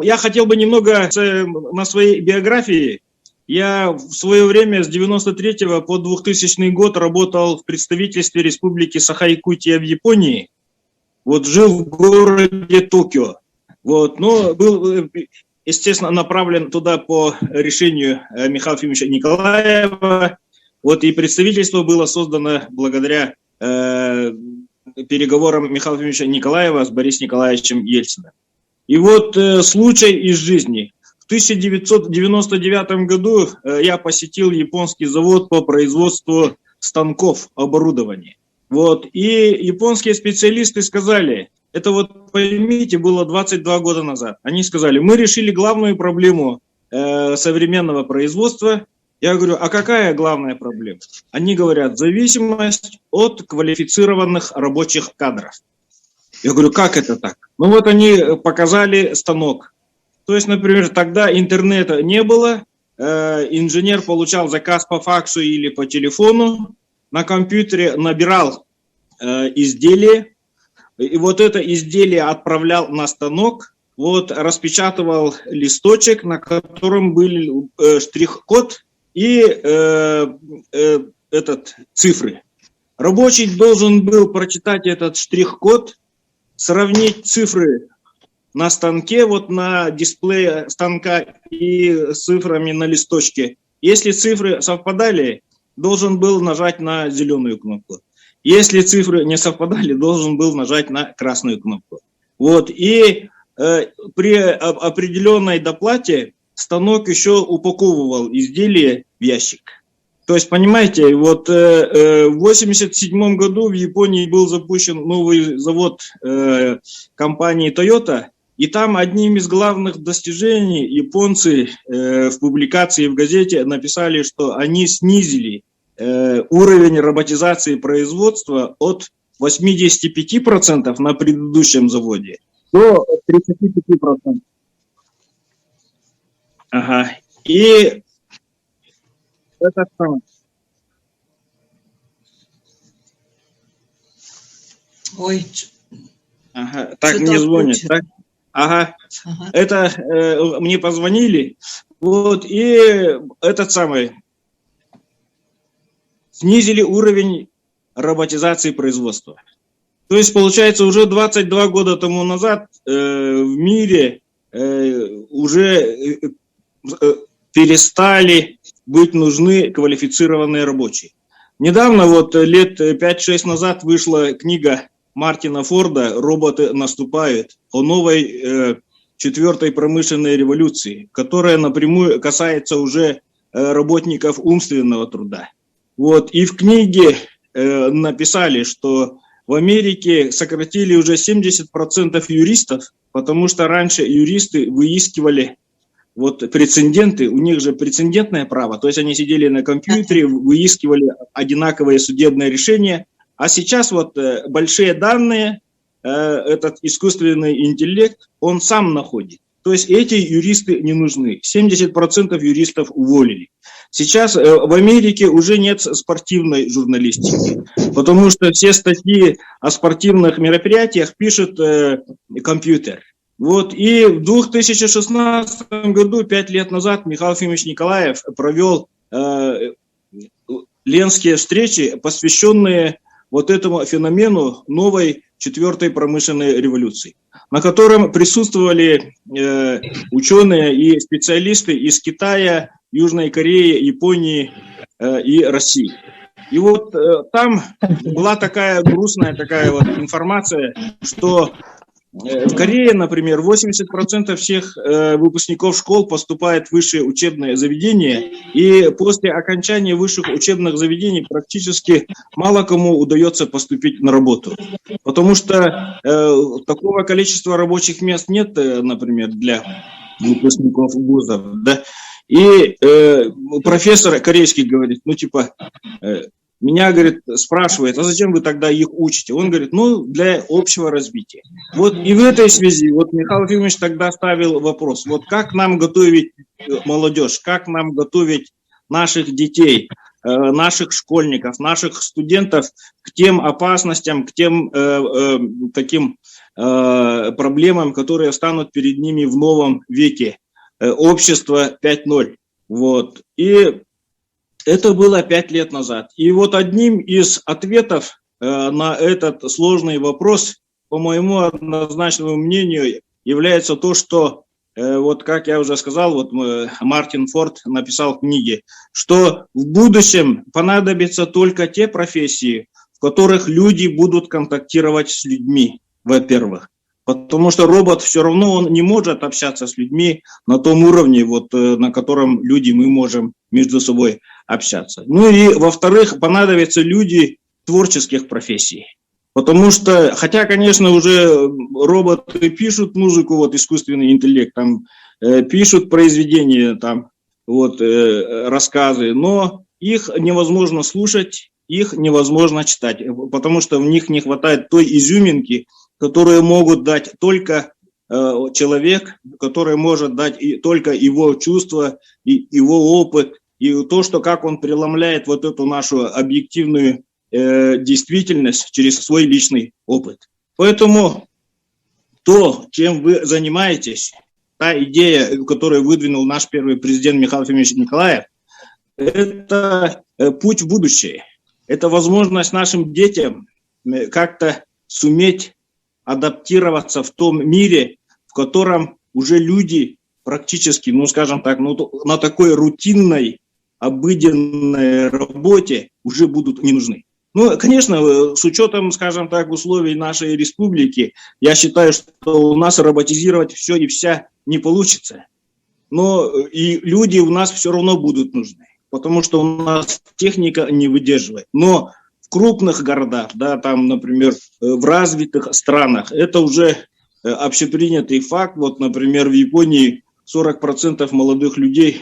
Я хотел бы немного на своей биографии. Я в свое время с 93 по 2000 год работал в представительстве Республики Саха-Якутия в Японии. Вот жил в городе Токио. Вот, но был, естественно, направлен туда по решению Михаила Ефимовича Николаева. Вот, и представительство было создано благодаря переговорам Михаила Ефимовича Николаева с Борисом Николаевичем Ельциным. И вот случай из жизни. В 1999 году я посетил японский завод по производству станков, оборудования. Вот, и японские специалисты сказали, это вот поймите, было 22 года назад. Они сказали, мы решили главную проблему современного производства. Я говорю, а какая главная проблема? Они говорят, зависимость от квалифицированных рабочих кадров. Я говорю, как это так? Ну вот они показали станок. То есть, например, тогда интернета не было, инженер получал заказ по факсу или по телефону, на компьютере набирал изделие, и вот это изделие отправлял на станок, вот распечатывал листочек, на котором был штрих-код и цифры. Рабочий должен был прочитать этот штрих-код, сравнить цифры на станке, вот на дисплее станка и цифрами на листочке. Если цифры совпадали, должен был нажать на зеленую кнопку. Если цифры не совпадали, должен был нажать на красную кнопку. Вот. И при определенной доплате станок еще упаковывал изделие в ящик. То есть, понимаете, вот в 1987 году в Японии был запущен новый завод компании Toyota, и там одним из главных достижений японцы в публикации в газете написали, что они снизили уровень роботизации производства от 85% на предыдущем заводе до 35%. Ага. И это самое. Ой. Ага. Так мне звонят. Так? Ага. Это мне позвонили. Вот, и этот самый. Снизили уровень роботизации производства. То есть, получается, уже 22 года тому назад в мире уже перестали быть нужны квалифицированные рабочие. Недавно, вот лет 5-6 назад, вышла книга Мартина Форда «Роботы наступают» о новой четвертой промышленной революции, которая напрямую касается уже работников умственного труда. Вот, и в книге написали, что в Америке сократили уже 70% юристов, потому что раньше юристы выискивали вот прецеденты, у них же прецедентное право, то есть они сидели на компьютере, выискивали одинаковые судебные решения, а сейчас вот большие данные, этот искусственный интеллект, он сам находит. То есть эти юристы не нужны. 70% юристов уволили. Сейчас в Америке уже нет спортивной журналистики, потому что все статьи о спортивных мероприятиях пишет компьютер. Вот, и в 2016 году, 5 лет назад, Михаил Ефимович Николаев провел ленские встречи, посвященные вот этому феномену новой четвертой промышленной революции, на котором присутствовали ученые и специалисты из Китая, Южной Кореи, Японии и России. И вот там была такая грустная вот информация, что в Корее, например, 80% всех выпускников школ поступает в высшие учебные заведения, и после окончания высших учебных заведений практически мало кому удается поступить на работу. Потому что такого количества рабочих мест нет, например, для выпускников вузов. Да? И профессор корейский говорит, меня, говорит, спрашивает, а зачем вы тогда их учите? Он говорит, для общего развития. Вот и в этой связи, вот Михаил Ефимович тогда ставил вопрос, вот как нам готовить молодежь, как нам готовить наших детей, наших школьников, наших студентов к тем опасностям, к тем таким проблемам, которые станут перед ними в новом веке. Общество 5.0. Вот. И это было 5 лет назад. И вот одним из ответов на этот сложный вопрос, по моему однозначному мнению, является то, что, вот как я уже сказал, вот Мартин Форд написал в книге, что в будущем понадобятся только те профессии, в которых люди будут контактировать с людьми, во-первых. Потому что робот все равно он не может общаться с людьми на том уровне, вот, на котором люди мы можем между собой общаться. Ну и во-вторых, понадобятся люди творческих профессий. Потому что, хотя, конечно, уже роботы пишут музыку, вот искусственный интеллект, там, пишут произведения, там, вот, рассказы, но их невозможно слушать, их невозможно читать, потому что в них не хватает той изюминки, которые могут дать только человек, который может дать только его чувства, и его опыт, и то, что как он преломляет вот эту нашу объективную действительность через свой личный опыт. Поэтому то, чем вы занимаетесь, та идея, которую выдвинул наш первый президент Михаил Ефимович Николаев, это путь в будущее. Это возможность нашим детям как-то суметь адаптироваться в том мире, в котором уже люди практически, ну скажем так, ну, на такой рутинной, обыденной работе уже будут не нужны. Ну, конечно, с учетом, скажем так, условий нашей республики, я считаю, что у нас роботизировать все и вся не получится. Но и люди у нас все равно будут нужны, потому что у нас техника не выдерживает. Но в крупных городах, да, там, например, в развитых странах, это уже общепринятый факт. Вот, например, в Японии 40% молодых людей,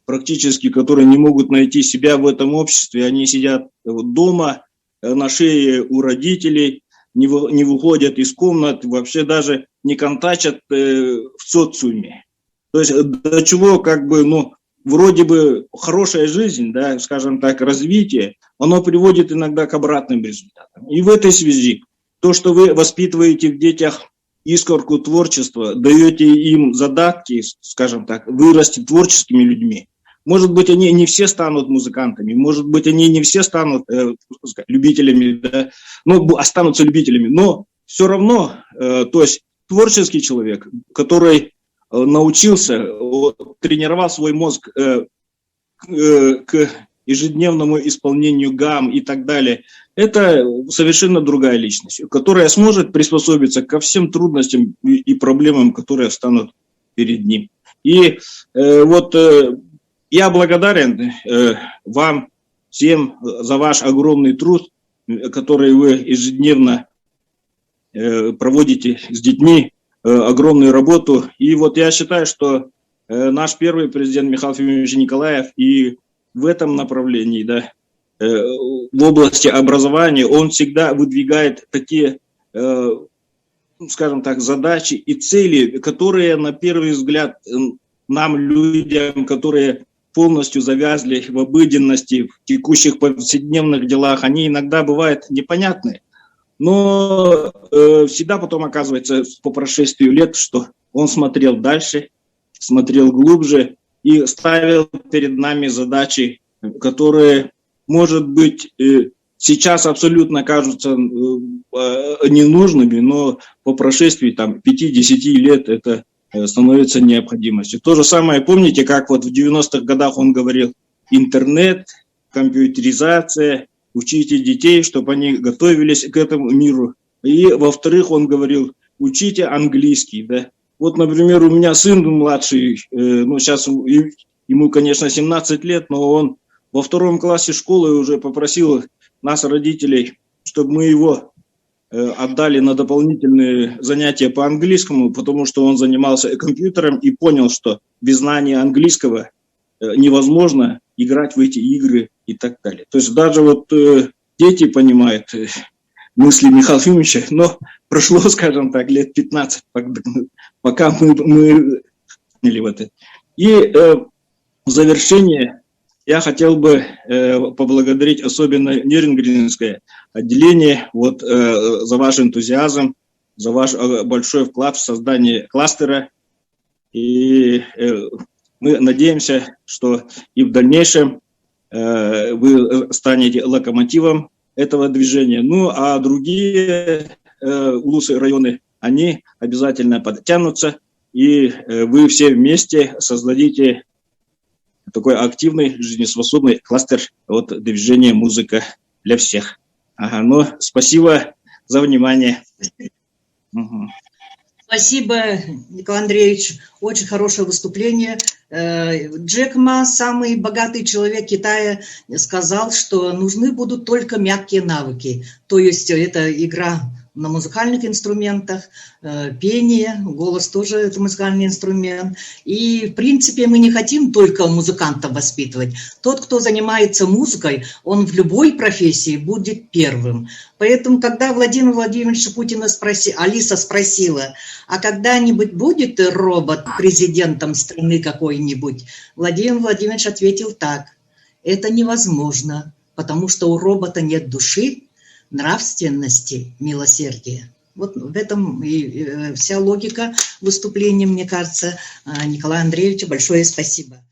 практически, которые не могут найти себя в этом обществе, они сидят дома, на шее у родителей, не выходят из комнат, вообще даже не контачат в социуме. То есть до чего, как бы, ну, вроде бы хорошая жизнь, да, скажем так, развитие, оно приводит иногда к обратным результатам. И в этой связи то, что вы воспитываете в детях искорку творчества, даете им задатки, скажем так, вырасти творческими людьми. Может быть, они не все станут музыкантами, может быть, они не все станут любителями, да, но останутся любителями, но все равно, то есть творческий человек, который научился, тренировал свой мозг к ежедневному исполнению гамм и так далее, это совершенно другая личность, которая сможет приспособиться ко всем трудностям и проблемам, которые встанут перед ним. И вот я благодарен вам всем за ваш огромный труд, который вы ежедневно проводите с детьми, огромную работу. И вот я считаю, что наш первый президент Михаил Ефимович Николаев и в этом направлении, да, в области образования, он всегда выдвигает такие, скажем так, задачи и цели, которые на первый взгляд нам, людям, которые полностью завязли в обыденности, в текущих повседневных делах, они иногда бывают непонятны. Но всегда потом оказывается по прошествию лет, что он смотрел дальше, смотрел глубже и ставил перед нами задачи, которые, может быть, сейчас абсолютно кажутся ненужными, но по прошествии 5-10 лет это становится необходимостью. То же самое, помните, как вот в 90-х годах он говорил: интернет, компьютеризация, учите детей, чтобы они готовились к этому миру. И, во-вторых, он говорил: учите английский. Да? Вот, например, у меня сын младший, ну, сейчас ему, конечно, 17 лет, но он во 2 классе школы уже попросил нас, родителей, чтобы мы его отдали на дополнительные занятия по английскому, потому что он занимался компьютером и понял, что без знания английского невозможно играть в эти игры и так далее. То есть даже вот дети понимают мысли Михаила Ефимовича, но прошло, скажем так, лет 15, пока мы поняли в это. И в завершение я хотел бы поблагодарить особенно Нерюнгринское отделение вот, за ваш энтузиазм, за ваш большой вклад в создание кластера. И мы надеемся, что и в дальнейшем вы станете локомотивом этого движения. Ну, а другие улусы, районы, они обязательно подтянутся, и вы все вместе создадите такой активный, жизнеспособный кластер от движения «Музыка для всех». Ага, ну, спасибо за внимание. Спасибо, Николай Андреевич. Очень хорошее выступление. Джек Ма, самый богатый человек Китая, сказал, что нужны будут только мягкие навыки. То есть это игра на музыкальных инструментах, пение, голос тоже это музыкальный инструмент. И, в принципе, мы не хотим только музыкантов воспитывать. Тот, кто занимается музыкой, он в любой профессии будет первым. Поэтому, когда Владимир Владимирович Путина Алиса спросила, а когда-нибудь будет робот президентом страны какой-нибудь, Владимир Владимирович ответил так: это невозможно, потому что у робота нет души, нравственности, милосердия. Вот в этом и вся логика выступления, мне кажется. Николаю Андреевичу большое спасибо.